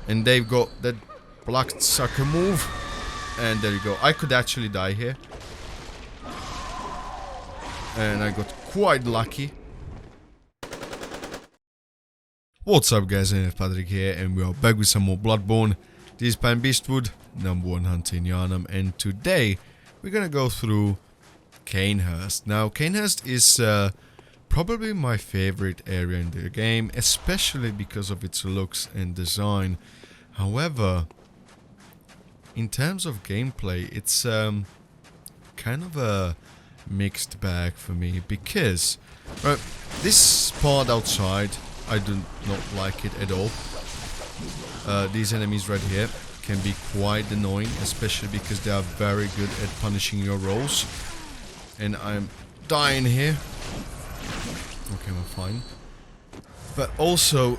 And they've got that bloodsucker move. And there you go. I could actually die here. And I got quite lucky. What's up guys, it's Patrick here and we are back with some more Bloodborne. This is Pan Beastwood, #1 hunter in Yarnum, and today we're gonna go through Cainhurst. Now Cainhurst is probably my favorite area in the game, especially because of its looks and design. However, in terms of gameplay, it's kind of a mixed bag for me, because this part outside, I do not like it at all. These enemies right here can be quite annoying, especially because they are very good at punishing your rolls. And I'm dying here. Okay, I'm fine. But also,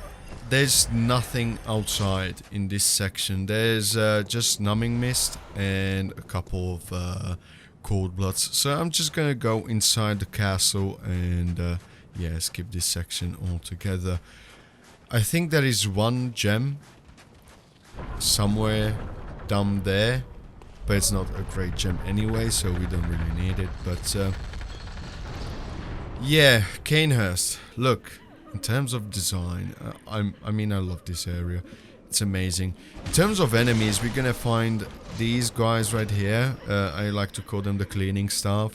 there's nothing outside in this section. There's just numbing mist and a couple of cold bloods. So I'm just gonna go inside the castle and yeah, skip this section altogether. I think there is one gem somewhere down there, but it's not a great gem anyway, so we don't really need it. But yeah, Cainhurst. Look, in terms of design, I mean, I love this area. It's amazing. In terms of enemies, we're gonna find these guys right here. I like to call them the cleaning staff.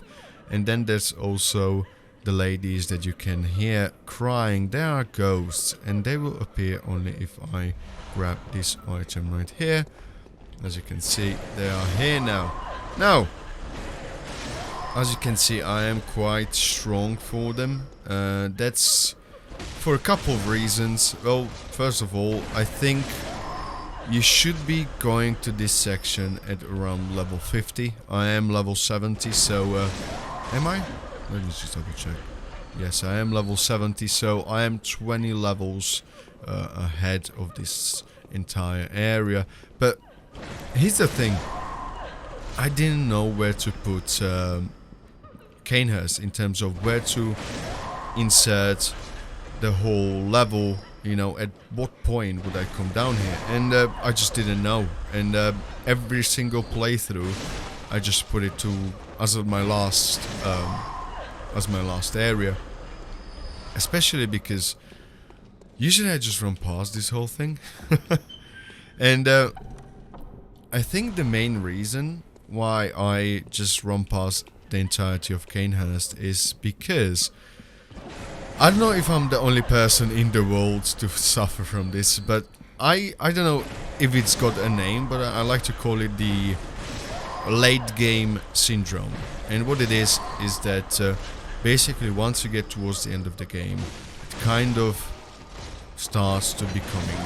And then there's also the ladies that you can hear crying. They are ghosts, and they will appear only if I grab this item right here. As you can see, they are here now. Now, as you can see, I am quite strong for them. That's for a couple of reasons. Well, first of all, I think you should be going to this section at around level 50. I am level 70, so am I? Let me just double check. Yes, I am level 70, so I am 20 levels ahead of this entire area. But here's the thing. I didn't know where to put Cainhurst in terms of where to insert the whole level. You know, at what point would I come down here? And I just didn't know. And every single playthrough, I just put it to as my last area. Especially because usually I just run past this whole thing. And I think the main reason why I just run past the entirety of Cainhurst is because I don't know if I'm the only person in the world to suffer from this, but I don't know if it's got a name, but I like to call it the late game syndrome. And what it is that basically once you get towards the end of the game, it kind of starts to becoming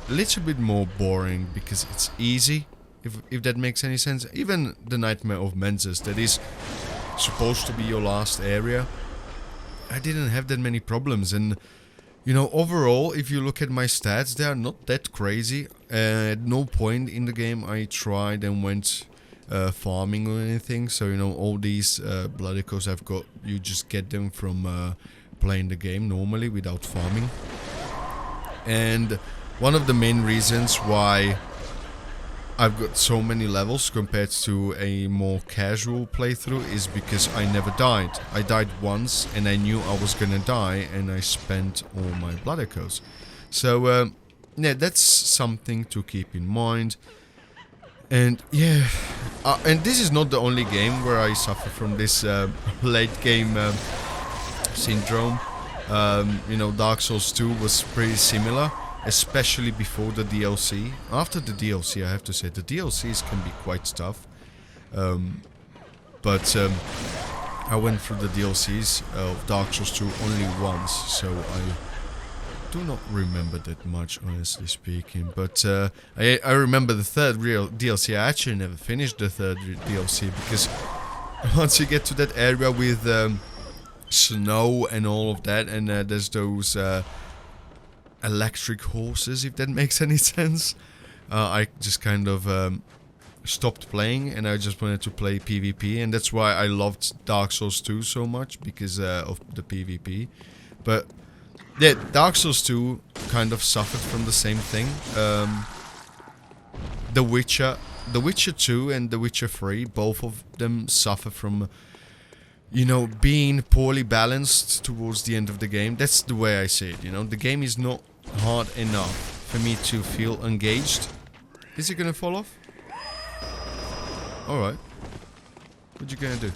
a little bit more boring because it's easy, if that makes any sense. Even the Nightmare of Menses, that is supposed to be your last area, I didn't have that many problems. And you know, overall, if you look at my stats, they are not that crazy. At no point in the game I tried and went farming or anything. So you know, all these blood echoes I've got, you just get them from playing the game normally without farming. And one of the main reasons why I've got so many levels compared to a more casual playthrough is because I never died. I died once and I knew I was gonna die, and I spent all my blood echoes. So yeah, that's something to keep in mind. And yeah, and this is not the only game where I suffer from this late game syndrome. You know, Dark Souls 2 was pretty similar, especially before the DLC. After the DLC, I have to say, the DLCs can be quite tough. But I went through the DLCs of Dark Souls 2 only once, so I do not remember that much, honestly speaking. But I remember the third real DLC. I actually never finished the third DLC, because once you get to that area with snow and all of that, and there's those electric horses, if that makes any sense, I just kind of stopped playing, and I just wanted to play PvP, and that's why I loved Dark Souls 2 so much, because of the PvP. But Yeah, Dark Souls 2 kind of suffered from the same thing. The Witcher 2 and The Witcher 3, both of them suffer from, you know, being poorly balanced towards the end of the game. That's the way I see it, you know. The game is not hard enough for me to feel engaged. Is it gonna fall off? Alright. What you gonna do?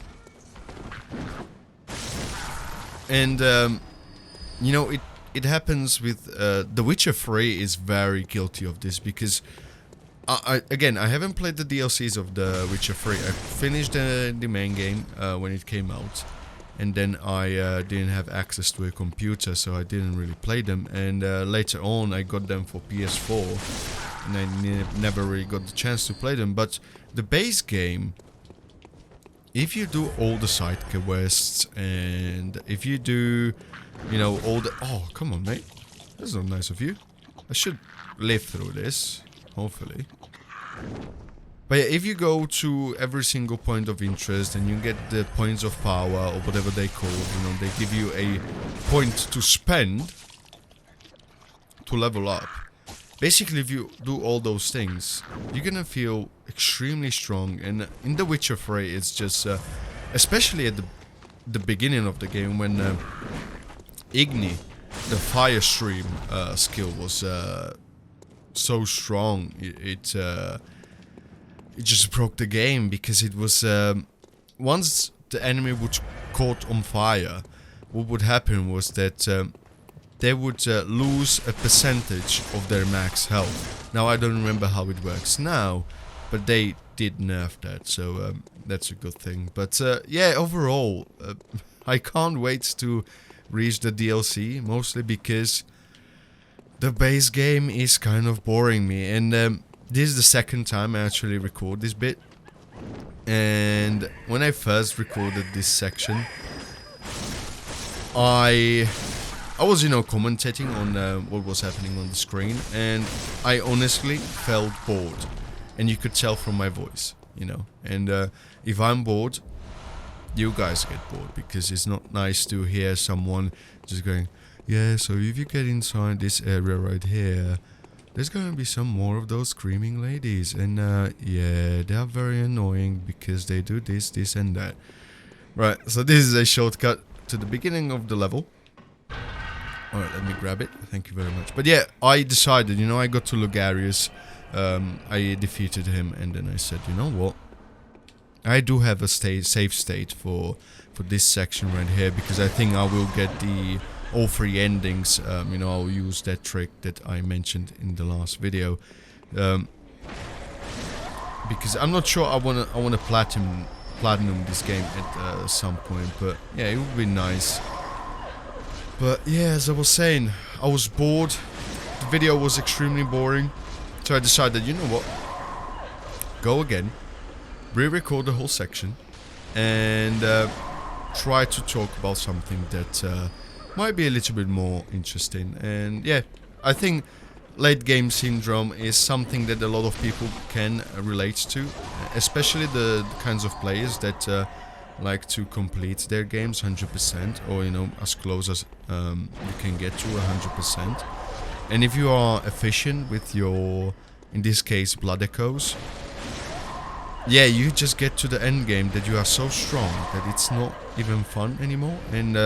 And, you know, it happens with, The Witcher 3 is very guilty of this, because again, I haven't played the DLCs of The Witcher 3. I finished the main game when it came out, and then I didn't have access to a computer, so I didn't really play them. And later on, I got them for PS4, and I never really got the chance to play them. But the base game, if you do all the side quests, and if you do, you know, all the... Oh, come on, mate. That's not nice of you. I should live through this. Hopefully. But yeah, if you go to every single point of interest and you get the points of power or whatever they call it, you know, they give you a point to spend to level up. Basically, if you do all those things, you're gonna feel extremely strong. And in The Witcher 3, it's just, especially at the beginning of the game, when Igni, the fire stream skill, was so strong, it just broke the game, because it was once the enemy would caught on fire, what would happen was that they would lose a percentage of their max health. Now I don't remember how it works now, but they did nerf that, so that's a good thing. But yeah, overall, I can't wait to reach the DLC, mostly because the base game is kind of boring me. And this is the second time I actually record this bit. And when I first recorded this section, I was, you know, commentating on what was happening on the screen, and I honestly felt bored. And you could tell from my voice, you know. And if I'm bored, you guys get bored, because it's not nice to hear someone just going, yeah, so if you get inside this area right here, there's gonna be some more of those screaming ladies, and yeah, they are very annoying because they do this, this and that. Right, so this is a shortcut to the beginning of the level. Alright, let me grab it, thank you very much. But yeah, I decided, you know, I got to Logarius, I defeated him, and then I said, you know what, I do have a save state for this section right here, because I think I will get all three endings. You know, I'll use that trick that I mentioned in the last video, because I'm not sure I wanna platinum this game at some point. But yeah, it would be nice. But yeah, as I was saying, I was bored. The video was extremely boring, so I decided, you know what, go again, re-record the whole section, and try to talk about something that might be a little bit more interesting. And yeah, I think late game syndrome is something that a lot of people can relate to, especially the kinds of players that like to complete their games 100%, or, you know, as close as you can get to 100%. And if you are efficient with your, in this case, blood echoes, yeah, you just get to the end game that you are so strong that it's not even fun anymore. And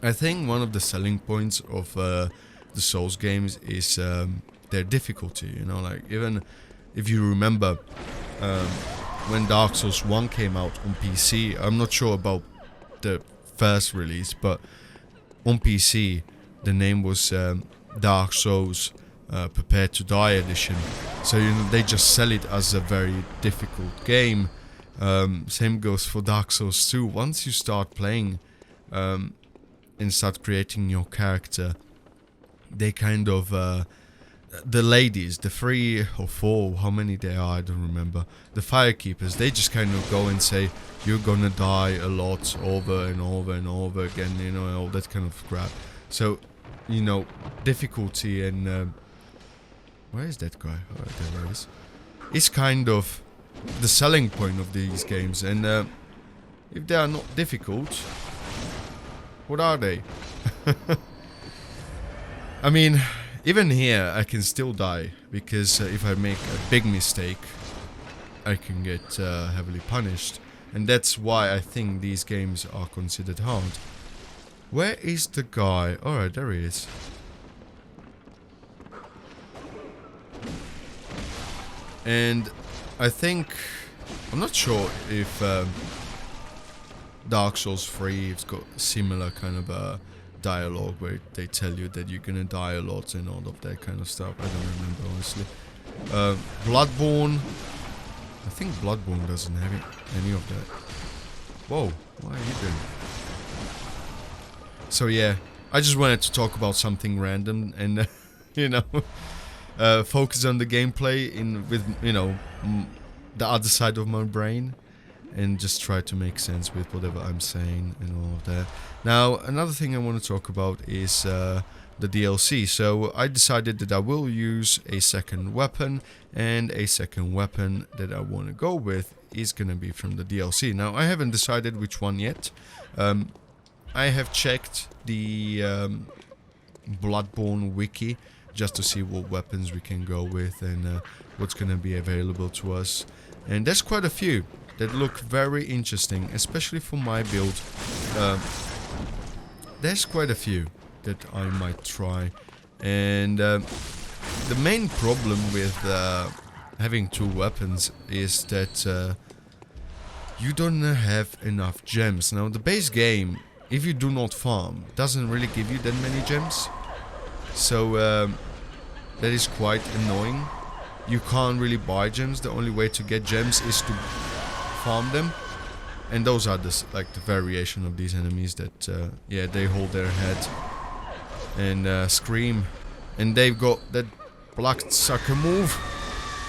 I think one of the selling points of the Souls games is their difficulty, you know, like, even if you remember when Dark Souls 1 came out on PC, I'm not sure about the first release, but on PC the name was Dark Souls Prepare to Die Edition, so, you know, they just sell it as a very difficult game. Same goes for Dark Souls 2. Once you start playing and start creating your character, they kind of, the ladies, the 3 or 4, how many there are, I don't remember, the firekeepers, they just kind of go and say, you're gonna die a lot over and over and over again, you know, all that kind of crap. So, you know, difficulty and, where is that guy? Oh, there he is. It's kind of the selling point of these games, and if they are not difficult, what are they? I mean, even here I can still die, because if I make a big mistake, I can get heavily punished. And that's why I think these games are considered hard. Where is the guy? Alright, there he is. And I think... I'm not sure if Dark Souls 3 has got similar kind of dialogue where they tell you that you're gonna die a lot and all of that kind of stuff. I don't remember, honestly. Bloodborne... I think Bloodborne doesn't have any of that. Whoa, what are you doing? So yeah, I just wanted to talk about something random and, you know, focus on the gameplay with, you know, the other side of my brain. And just try to make sense with whatever I'm saying and all of that. Now, another thing I want to talk about is the DLC. So I decided that I will use a second weapon, and a second weapon that I want to go with is going to be from the DLC. Now, I haven't decided which one yet. I have checked the Bloodborne wiki just to see what weapons we can go with and what's going to be available to us. And there's quite a few that look very interesting, especially for my build. There's quite a few that I might try. And the main problem with having two weapons is that you don't have enough gems. Now, the base game, if you do not farm, doesn't really give you that many gems. So that is quite annoying. You can't really buy gems. The only way to get gems is to farm them, and those are the variation of these enemies that yeah, they hold their head and scream, and they've got that black sucker move,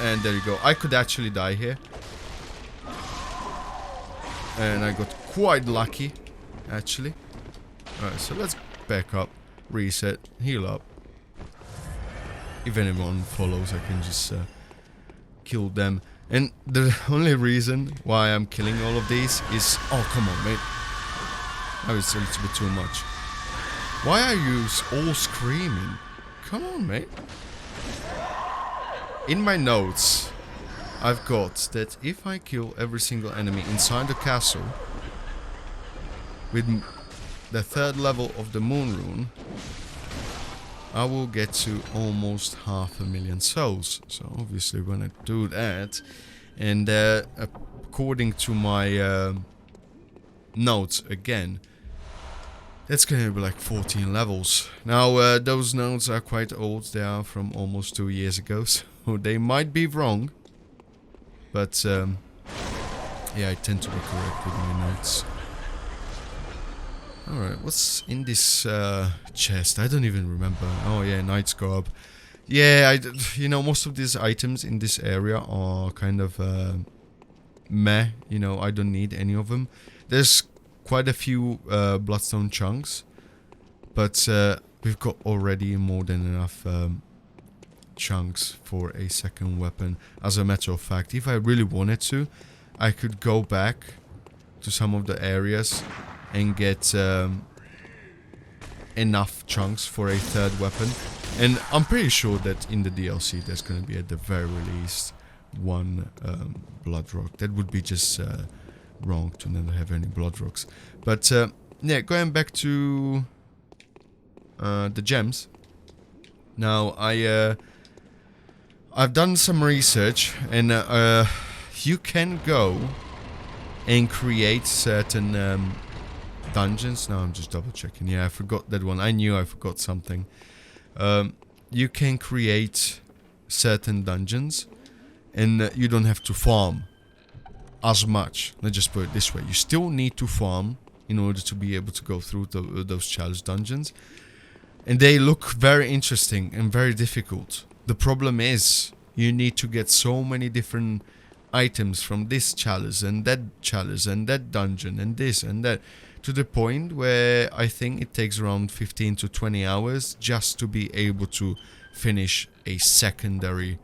and there you go. I could actually die here, and I got quite lucky actually. Alright, so let's back up, reset, heal up. If anyone follows, I can just kill them. And the only reason why I'm killing all of these is... Oh, come on, mate. That was a little bit too much. Why are you all screaming? Come on, mate. In my notes, I've got that if I kill every single enemy inside the castle with the 3rd level of the Moon Rune, I will get to almost 500,000 souls. So obviously when I do that, and according to my notes again, that's gonna be like 14 levels. Now those notes are quite old, they are from almost 2 years ago, so they might be wrong. But yeah, I tend to be correct with my notes. Alright, what's in this chest? I don't even remember. Oh yeah, Knight's Garb. Yeah, you know, most of these items in this area are kind of meh. You know, I don't need any of them. There's quite a few bloodstone chunks, but we've got already more than enough chunks for a second weapon. As a matter of fact, if I really wanted to, I could go back to some of the areas and get enough chunks for a 3rd weapon. And I'm pretty sure that in the DLC there's going to be at the very least one blood rock. That would be just wrong to never have any blood rocks. But yeah, going back to the gems. Now I've done some research, and you can go and create certain dungeons. Now I'm just double checking. Yeah, I forgot that one. I knew I forgot something. You can create certain dungeons, and you don't have to farm as much. Let's just put it this way. You still need to farm in order to be able to go through those challenge dungeons. And they look very interesting and very difficult. The problem is, you need to get so many different items from this challenge and that dungeon and this and that, to the point where I think it takes around 15 to 20 hours just to be able to finish a secondary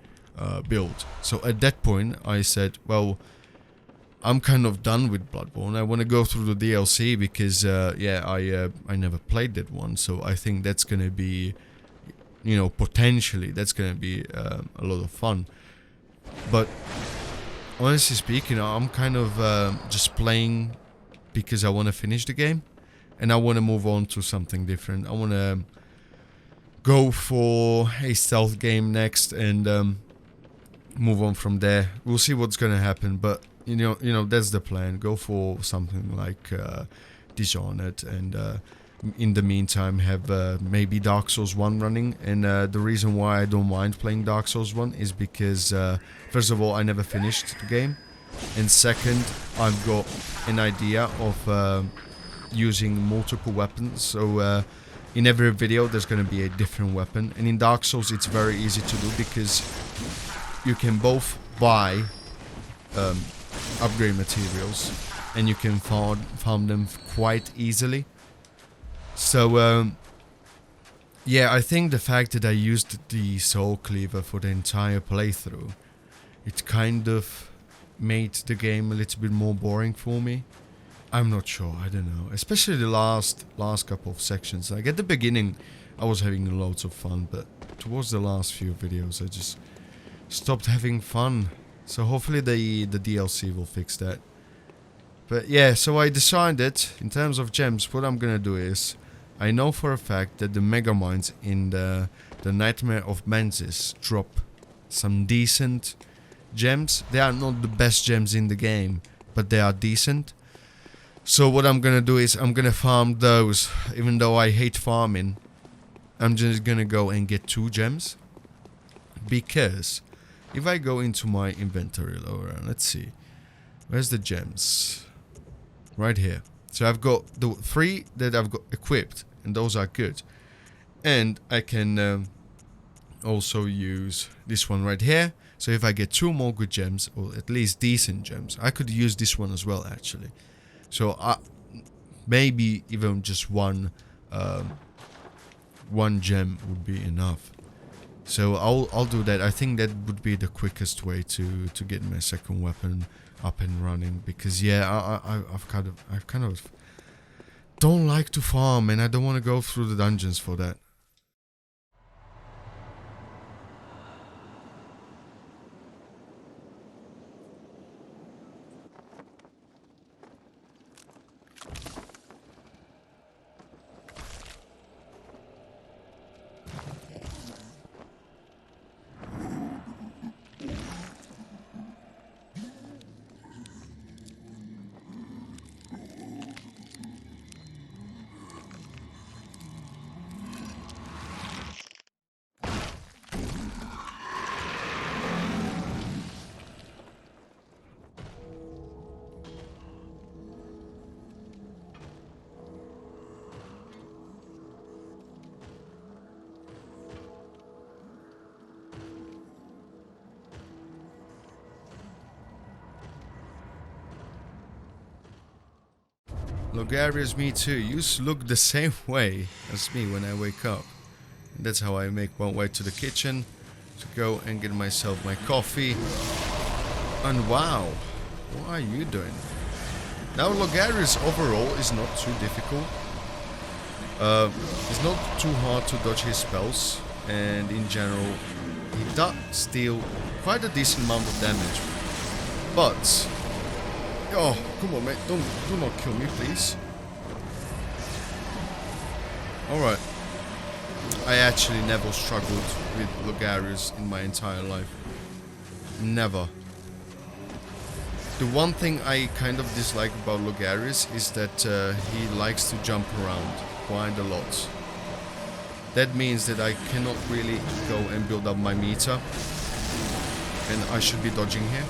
build. So at that point I said, well, I'm kind of done with Bloodborne. I want to go through the DLC because yeah, I never played that one, so I think that's gonna be you know, potentially that's gonna be a lot of fun. But honestly speaking, I'm kind of just playing because I want to finish the game, and I want to move on to something different. I want to go for a stealth game next, and move on from there. We'll see what's gonna happen, but you know that's the plan. Go for something like Dishonored, and in the meantime have maybe Dark Souls 1 running. And the reason why I don't mind playing Dark Souls 1 is because first of all, I never finished the game, and second, I've got an idea of using multiple weapons. So in every video there's going to be a different weapon, and in Dark Souls it's very easy to do because you can both buy upgrade materials, and you can farm them quite easily. So yeah, I think the fact that I used the Soul Cleaver for the entire playthrough, it kind of made the game a little bit more boring for me. I'm not sure, I don't know. Especially the last couple of sections. Like at the beginning I was having loads of fun, but towards the last few videos I just stopped having fun. So hopefully the DLC will fix that. But yeah, so I decided, in terms of gems, what I'm gonna do is, I know for a fact that the Megamines in the Nightmare of Mensis drop some decent gems. They are not the best gems in the game, but they are decent. So what I'm gonna do is, I'm gonna farm those. Even though I hate farming, I'm just gonna go and get 2 gems. Because if I go into my inventory lower, let's see, where's the gems? Right here. So I've got the 3 that I've got equipped, and those are good. And I can also use this one right here. So if I get 2 more good gems, or at least decent gems, I could use this one as well actually. So maybe even just one gem would be enough. So I'll do that. I think that would be the quickest way to get my second weapon up and running, because yeah, I've kind of don't like to farm, and I don't want to go through the dungeons for that. Logarius, me too. You look the same way as me when I wake up. And that's how I make my way to the kitchen to go and get myself my coffee. And wow, what are you doing? Now Logarius overall is not too difficult. It's not too hard to dodge his spells, and in general he does deal quite a decent amount of damage. But oh, come on, mate. Do not kill me, please. Alright. I actually never struggled with Logarius in my entire life. Never. The one thing I kind of dislike about Logarius is that he likes to jump around quite a lot. That means that I cannot really go and build up my meter. And I should be dodging here.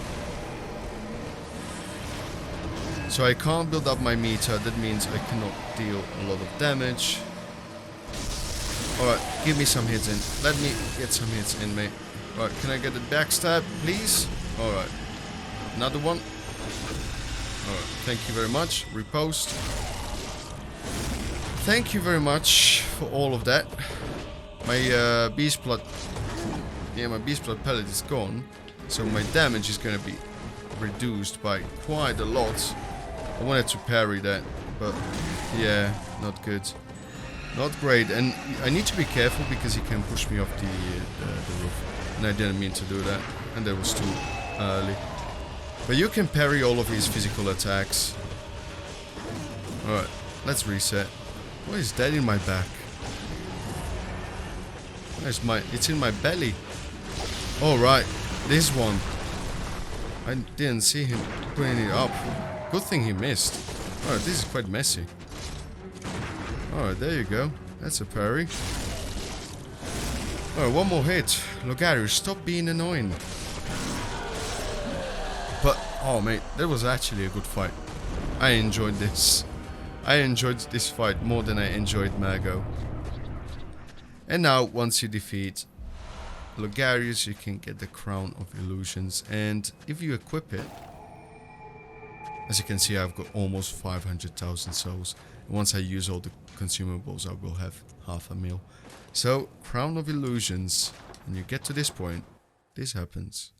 So I can't build up my meter, that means I cannot deal a lot of damage. Alright, give me some hits in. Let me get some hits in, mate. Alright, can I get a backstab, please? Alright. Another one. Alright, thank you very much. Repost. Thank you very much for all of that. My beast blood... Yeah, my beast blood pellet is gone. So my damage is gonna be reduced by quite a lot. I wanted to parry that, but yeah, not good. Not great, and I need to be careful because he can push me off the roof. And I didn't mean to do that, and that was too early. But you can parry all of his physical attacks. Alright, let's reset. What is that in my back? Where's my... It's in my belly. Alright, this one. I didn't see him putting it up. Good thing he missed. Alright, this is quite messy. Alright, there you go. That's a parry. Alright, one more hit. Logarius, stop being annoying. But, oh mate, that was actually a good fight. I enjoyed this. I enjoyed this fight more than I enjoyed Mago. And now, once you defeat Logarius, you can get the Crown of Illusions. And if you equip it, as you can see, I've got almost 500,000 souls. And once I use all the consumables, I will have half a mil. So, Crown of Illusions. When you get to this point, this happens.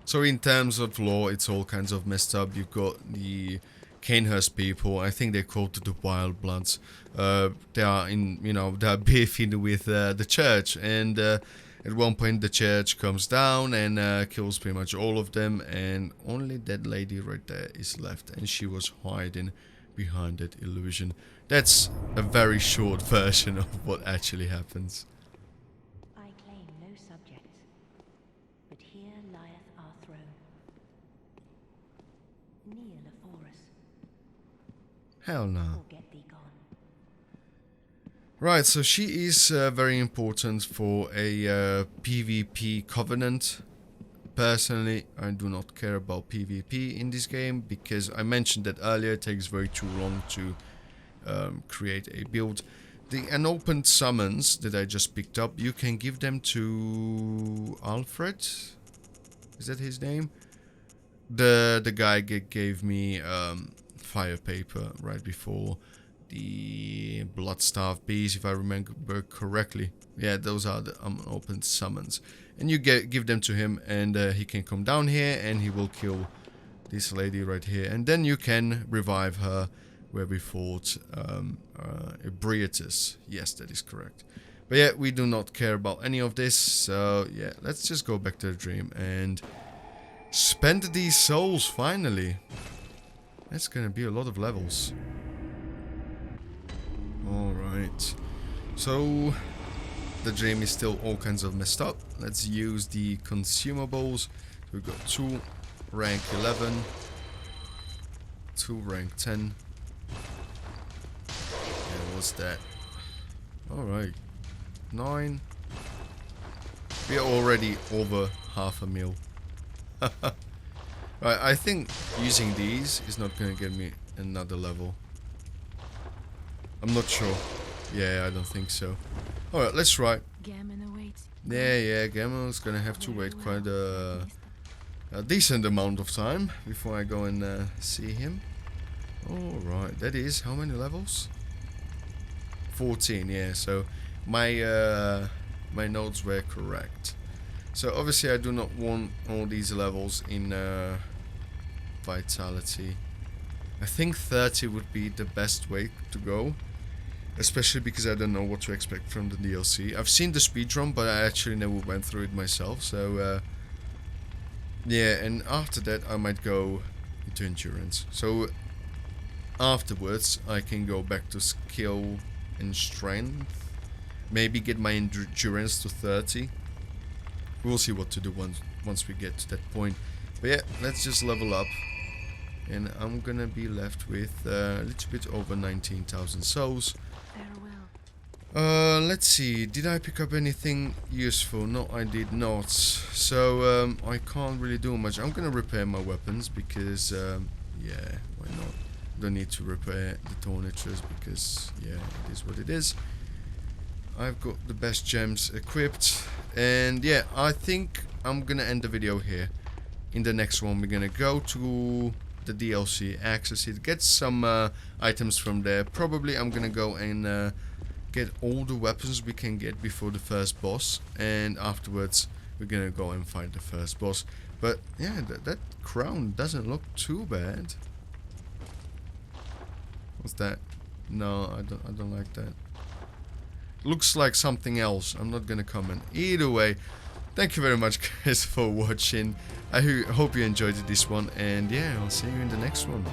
So in terms of lore, it's all kinds of messed up. You've got the Cainhurst people. I think they're called the Vilebloods. They are in, you know, they're beefing with the church, and at one point the church comes down and kills pretty much all of them, and only that lady right there is left, and she was hiding behind that illusion. That's a very short version of what actually happens. Hell no. Right, so she is very important for a PvP covenant. Personally, I do not care about PvP in this game because I mentioned that earlier. It takes very too long to create a build. The unopened summons that I just picked up, you can give them to Alfred. Is that his name? The guy gave me fire paper right before the Bloodstaff Bees, if I remember correctly. Yeah, those are the unopened summons, and you give them to him, and he can come down here and he will kill this lady right here, and then you can revive her where we fought Ebrietus. Yes, that is correct. But yeah, we do not care about any of this, so yeah, let's just go back to the dream and spend these souls finally. That's gonna be a lot of levels. Alright. So, the dream is still all kinds of messed up. Let's use the consumables. We've got 2 rank 11. 2 rank 10. Yeah, what's that? Alright. 9. We are already over half a mil. Right, I think using these is not going to get me another level. I'm not sure. Yeah, I don't think so. Alright, let's try. Yeah, Gammon's going to have to wait quite a decent amount of time before I go and see him. Alright, that is how many levels? 14, yeah, so my my notes were correct. So obviously I do not want all these levels in Vitality. I think 30 would be the best way to go, especially because I don't know what to expect from the DLC. I've seen the speedrun, but I actually never went through it myself, so yeah, and after that I might go into endurance. So afterwards I can go back to skill and strength, maybe get my endurance to 30. We'll see what to do once we get to that point. But yeah, let's just level up. And I'm gonna be left with a little bit over 19,000 souls. Let's see. Did I pick up anything useful? No, I did not. So, I can't really do much. I'm gonna repair my weapons because, yeah, why not? Don't need to repair the tornatures because, yeah, it is what it is. I've got the best gems equipped. And, yeah, I think I'm gonna end the video here. In the next one, we're gonna go to the DLC, access it, get some items from there. Probably I'm gonna go and get all the weapons we can get before the first boss, and afterwards we're gonna go and fight the first boss. But yeah, that crown doesn't look too bad. What's that? No, I don't like that. Looks like something else. I'm not gonna comment. Either way, thank you very much guys for watching. I hope you enjoyed this one, and yeah, I'll see you in the next one.